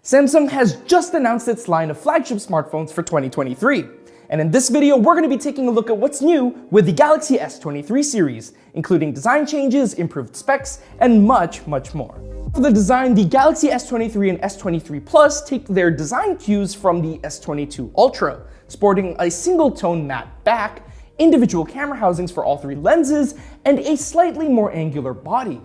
Samsung has just announced its line of flagship smartphones for 2023. And in this video, we're going to be taking a look at what's new with the Galaxy S23 series, including design changes, improved specs, and much more. For the design, the Galaxy S23 and S23 Plus take their design cues from the S22 Ultra, sporting a single-tone matte back, individual camera housings for all three lenses, and a slightly more angular body.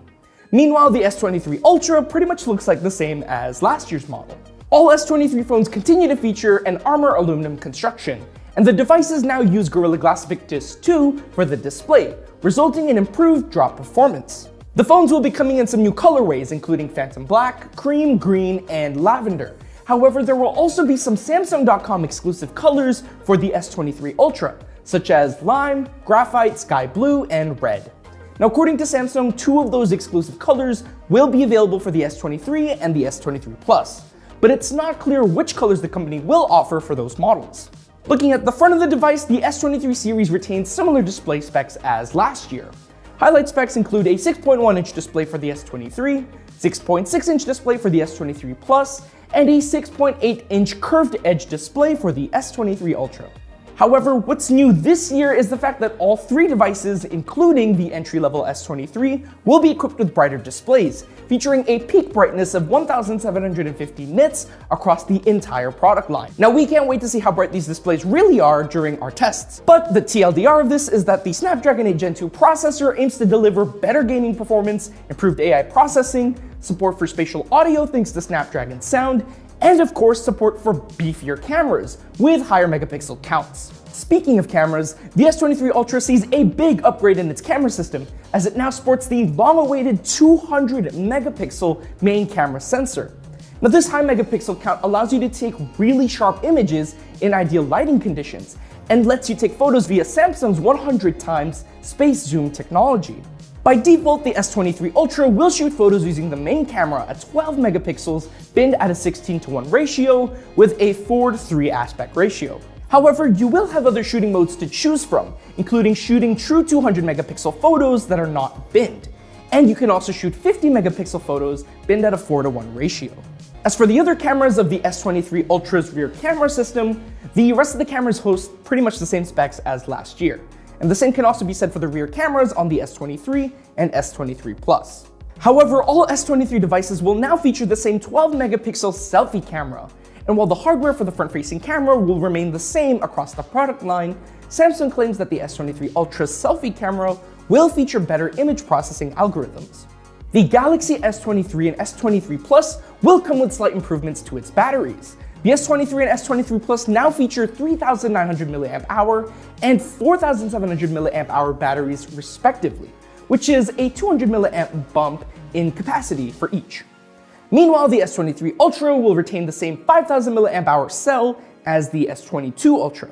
Meanwhile, the S23 Ultra pretty much looks like the same as last year's model. All S23 phones continue to feature an armor aluminum construction, and the devices now use Gorilla Glass Victus 2 for the display, resulting in improved drop performance. The phones will be coming in some new colorways, including Phantom Black, Cream, Green, and Lavender. However, there will also be some Samsung.com exclusive colors for the S23 Ultra, such as Lime, Graphite, Sky Blue, and Red. Now, according to Samsung, two of those exclusive colors will be available for the S23 and the S23 Plus, but it's not clear which colors the company will offer for those models. Looking at the front of the device, the S23 series retains similar display specs as last year. Highlight specs include a 6.1-inch display for the S23, 6.6-inch display for the S23 Plus, and a 6.8-inch curved edge display for the S23 Ultra. However, what's new this year is the fact that all three devices, including the entry-level S23, will be equipped with brighter displays, featuring a peak brightness of 1750 nits across the entire product line. Now, we can't wait to see how bright these displays really are during our tests, but the TLDR of this is that the Snapdragon 8 Gen 2 processor aims to deliver better gaming performance, improved AI processing, support for spatial audio thanks to Snapdragon Sound, and of course support for beefier cameras with higher megapixel counts. Speaking of cameras, the S23 Ultra sees a big upgrade in its camera system as it now sports the long-awaited 200 megapixel main camera sensor. Now, this high megapixel count allows you to take really sharp images in ideal lighting conditions and lets you take photos via Samsung's 100 times space zoom technology. By default, the S23 Ultra will shoot photos using the main camera at 12 megapixels, binned at a 16:1 ratio with a 4:3 aspect ratio. However, you will have other shooting modes to choose from, including shooting true 200 megapixel photos that are not binned. And you can also shoot 50 megapixel photos binned at a 4:1 ratio. As for the other cameras of the S23 Ultra's rear camera system, the rest of the cameras host pretty much the same specs as last year. And the same can also be said for the rear cameras on the S23 and S23 Plus. However, all S23 devices will now feature the same 12 megapixel selfie camera. And while the hardware for the front-facing camera will remain the same across the product line, Samsung claims that the S23 Ultra's selfie camera will feature better image processing algorithms. The Galaxy S23 and S23 Plus will come with slight improvements to its batteries. The S23 and S23 Plus now feature 3,900 mAh and 4,700 mAh batteries respectively, which is a 200 mAh bump in capacity for each. Meanwhile, the S23 Ultra will retain the same 5,000 mAh cell as the S22 Ultra.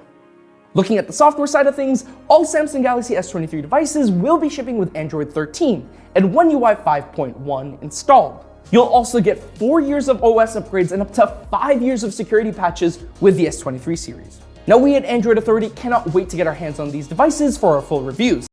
Looking at the software side of things, all Samsung Galaxy S23 devices will be shipping with Android 13 and One UI 5.1 installed. You'll also get 4 years of OS upgrades and up to 5 years of security patches with the S23 series. Now, we at Android Authority cannot wait to get our hands on these devices for our full reviews.